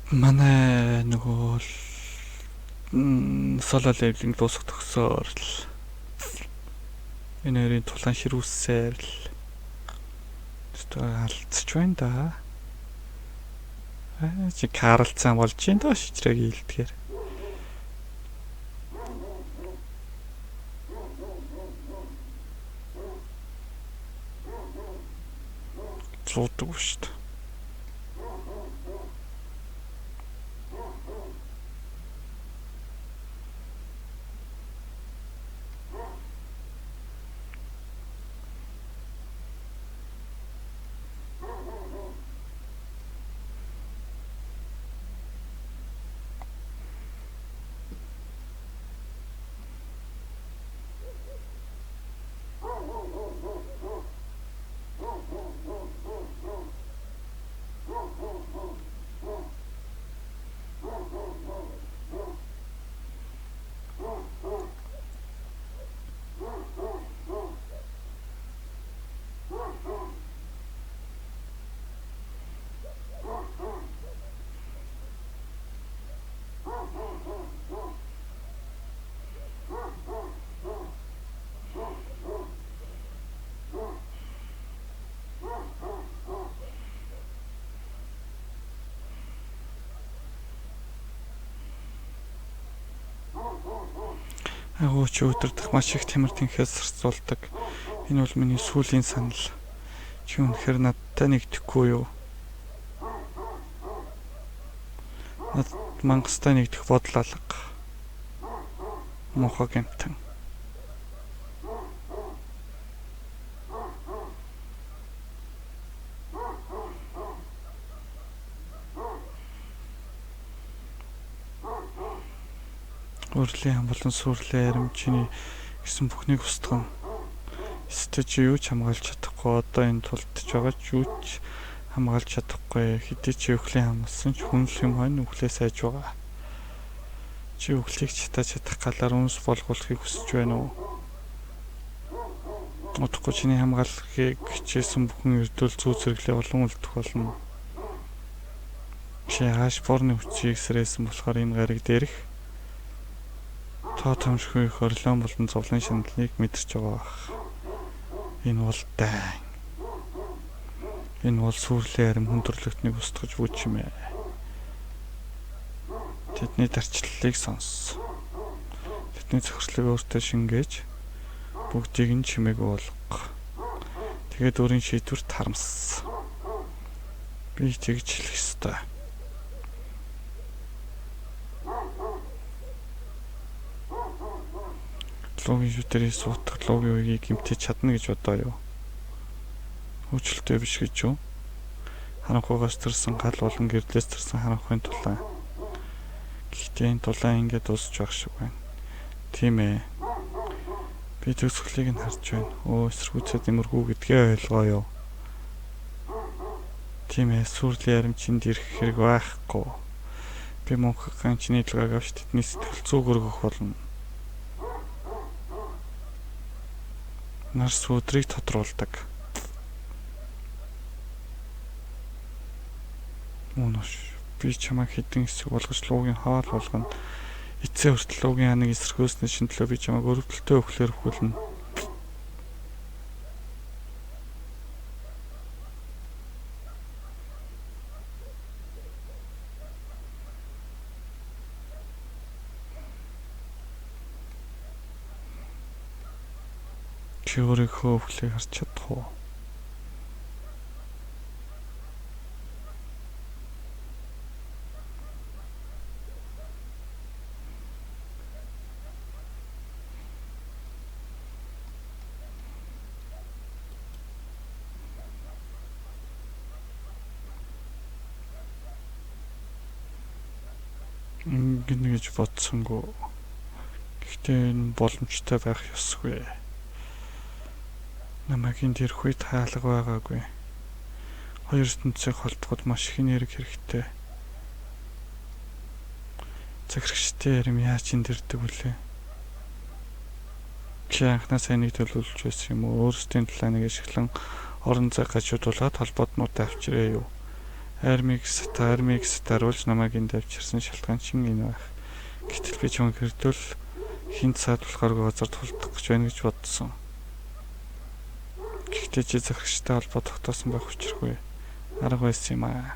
Манай нөгөө соло левелинг дуусах төгсөөр л энэ хоёрын тулаан ширүүсээр л алдчих байна да. Чи Карлцсан болж чинь доо шижрэг ийдгээр. Зуудаг шүү дээ. Агууч өдөрдох маш их тамир тэнхээс зарцуулдаг. Энэ бол миний сүүлийн санал. Чи үнэхээр надтай нэгдэхгүй юу? Над мангастай нэгдэх бодол алга. Мохо гэмтэн. Урлийн болон сүрлээ аримчны гэсэн бүхнийг устган. Эсвэл чи юу ч хамгаалж чадахгүй одоо энэ тулдж байгаа ч юу ч хамгаалж чадахгүй. Хэдий чи өхлийн хамгаалсан ч хүнлэх юм хойно өхлөө сайж байгаа. Чи өхлийг чадах галаар үнс болгуулахыг хүсэж байна уу? Утгагүй чиний хамгаалахыг хичээсэн бүхэн эрдүүл зүү зэрэглээ олон үлдэх болно. Чи хааш борны хүчийг сэрээсэн болохоор энэ гариг дээрх тоо тамшгүй их орлон болон зовлон шаналлыг мэдэрч байгаа. Энэ бол дайн. Энэ бол сүрлийн арим хүндрэлтнийг устгаж бүч юм ээ. Тэдний дарчлалыг сонс. Тэдний зохирслыг өөртөө шингээж бүгдийг нь чимээг болгох. Тэгээд өөрийн шийдвэрт харамс. Би тэгж хэлэх ёстой. Логийн шүтэрийг суутах логийн үеийг гэмтэж чадна гэж бодоо юу? Хөөцөлтэй биш гэж юу? Харанхуйгаас төрсэн гал болон гэрлээс төрсэн харанхуйн тулаан. Гэхдээ энэ тулаан ингээд дуусч байх шиг байна. Тийм ээ. Би төгсгөлийг нь харж байна. Эсэргүүцэд имэрхүү гэдгээ ойлгоё. Тийм ээ, сүрлийн аримчинд ирэх хэрэг байхгүй. Би мөнхөн чиний илгааг авч тэдний сэтгэл зүг өргөх болно. Нарс өдрийг тодруулдаг. Мөнөш би чамайг хэдэн хэсэг болгож луугийн хаал болгоно. Эцээ хүртэл луугийн ханыг эсэргүүцний шинтлөө би чамайг өрөвдөлтөө өхлөөр өхүүлнэ. Чи өөрийнхөө өхлийг харж чадах уу? Гинэ гэж бодсонгүй. Гэхдээ энэ боломжтой байх ёсгүй. Намайг энд ирэх үед хаалга байгаагүй. Хоёр ертөнцийг холбоход маш их энерги хэрэгтэй. Захирагчтай ярим яаж энд ирдэг вүлээ? Чи анхнаасаа энийг төлөвлөж байсан юм уу? Өөрсдийн талааныг ашиглан орон зай гажуудуулаад холбоотнуудаа авчирээ юу? Армикс таруулж намайг энд авчирсан шалтгаан чинь энэ байх. Гэтэл би чамайг хэрдүүл хинт цаад болохооргүй газар тулдах гэж байна гэж бодсон. Гэхдээ чи захирагчтай холбоо тогтоосон байх учиргүй арга байсан юм аа.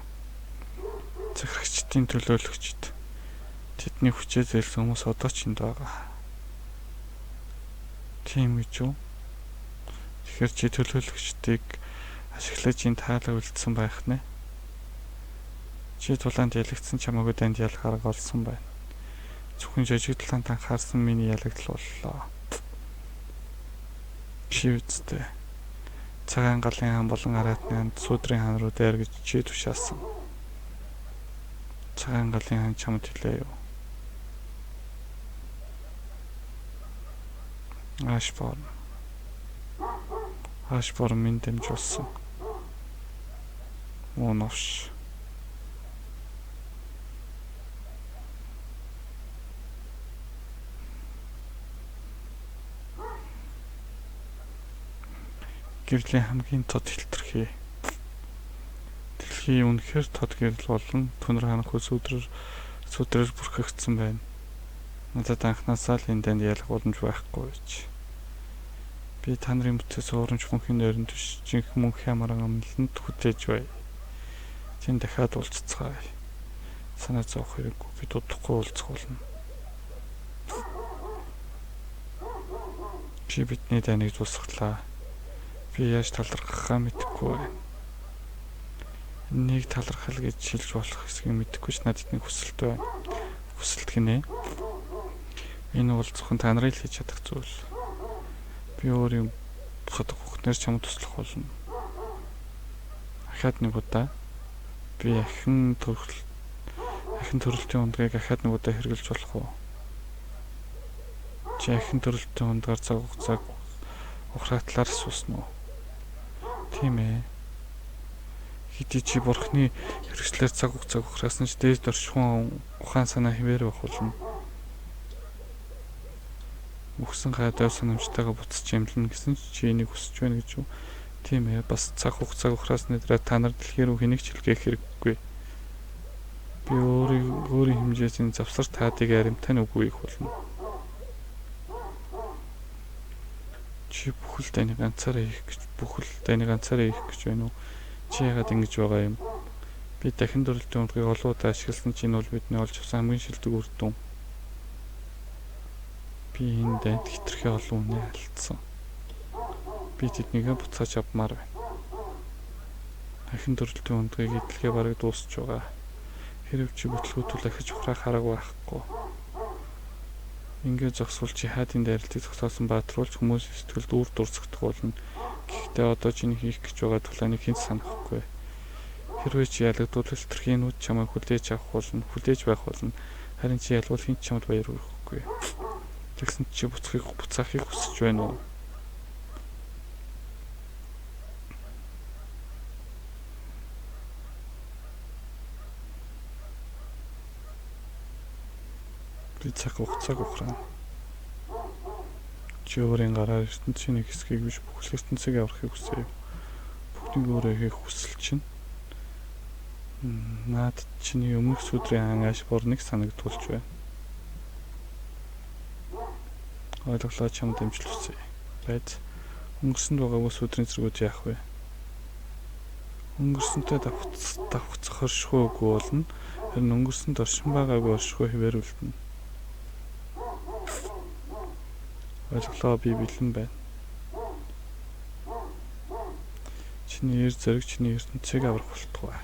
Захирагчдын төлөөлөгчд тэдний хүчээ зээлсэн хүмүүс одоо ч энд байгаа. Тийм гэж үү? Тэгэхээр чи төлөөлөгчдийг ашиглаж энэ таалаг үлдсэн байх нэ? Чи тулаанд ялагдсан чамаагүй данд ялах арга олсон байна. Зөвхөн жижигдлаанд анхаарсан миний ялагдал боллоо. Чи үсттэй. Цагаан галын хаан болон араатны хаан сүүдрийн хаан руу дээр гэж чи тушаасан. Цагаан галын хаан чамд хэлээ юу? Ашбор минь дэмжүүлсэн. Моновш. Гэрлийн хамгийн тод хэлтэрхий. Дэлхийн үнэхээр тод гэрэл болон түнэр ханах сүдрээр бүрхэгдсэн байна. Надад анхнаасаа л энэ данд ялах боломж байхгүй гэж. Би та нарын бүтээс уурамж мөнхийн нойрон төш жинхэнэ мөнхийн амран амлалд хүтээж бай. Тин дахиад уулзцгаая. Санаа зовох хэрэггүй. Би дутхгүй уулзах болно. Чи бидний даныг дуусгалаа. Би яаж талархахаа мэдэхгүй байна. Энийг талархал гэж шилж болох хэсгийг мэдэхгүй ч надад нэг хүсэлт байна. Хүсэлт гинэ. Энэ бол зөвхөн та нарын л хийж чадах зүйл. Би өөрийн бохот хүүхнээр чамд туслах болно. Ахаад нэг удаа би ахин төрөлтийн ундгийг ахаад нэг удаа хэрглэж болох уу? Чи ахин төрөлтийн ундгаар цаг хугацааг ухраатлаар суусна уу? Тийм ээ. Хэдий чи бурхны хэрэгслээр цаг хугацааг ухраасан ч дээд оршихуун ухаан санаа хിവэр байх болно. Өгсөн гайдаа санамжтайгаа буцаж юмлна гэсэн чи энийг хүсэж байна гэж үү? Тийм ээ. Бас цаг хугацааг ухраасны дараа та нар дэлхийн рүү хэнийг ч илгээх хэрэггүй. Би өөрийн хэмжээний завсар таадыг аримтай нь үгүй их болно. Чи бүхэл дайны ганцаараа хийх гэж байна уу? Чи яагаад ингэж байгаа юм? Би дахин дөрөлтийн ундгийг олон удаа ашигласан чинь бол бидний олж авсан хамгийн шилдэг үр дүн. Би энэ дайнд хитрхи олон үнэ алдсан. Би тэднийгээ буцааж авмаар байна. Дахин дөрөлтийн ундгийг идэлгээ бараг дуусч байгаа. Хэрв чи бүтлгүүтүүл ахиж ухраах арга байхгүй. Ингээд зогсвол чи хаадын дайралтыг зогсоосон баатруулж хүмүүсийн сэтгэлд үр дурсагдах болно. Гэхдээ одоо чиний хийх гэж байгаа тулааныг хэн санахгүй. Хэрвээ чи ялагдвал хэтэрхийн нүд чамайг хүлээж байх болно. Харин чи ялвал хэн ч чамд баяр хүргэхгүй. Тэгсэн чи буцаахыг хүсэж байна уу? Би цаг хугацааг ухраана. Чи өөрийн гараар ертөнцийн нэг хэсгийг биш бүхэл ертөнцийг аврахыг хүсэв. Бүгдийг өөрөө хийх хүсэл чинь наад чиний өмнөх сүдрийн ангаш борныг санагдуулж байна. Ойлголоо чамд дэмжлүүлсэн. Байц өнгөрсөнд байгаагүй сүдрийн зэргүүд яах вэ? Өнгөрсөнтэй давхцах оршихуй үгүй болно. Харин өнгөрсөнд оршин байгаагүй оршихуй хിവэр үлдэнэ. Ойлголоо би бэлэн байна. Чиний эр зэрэг чиний ертөнцийг аврах болтугай.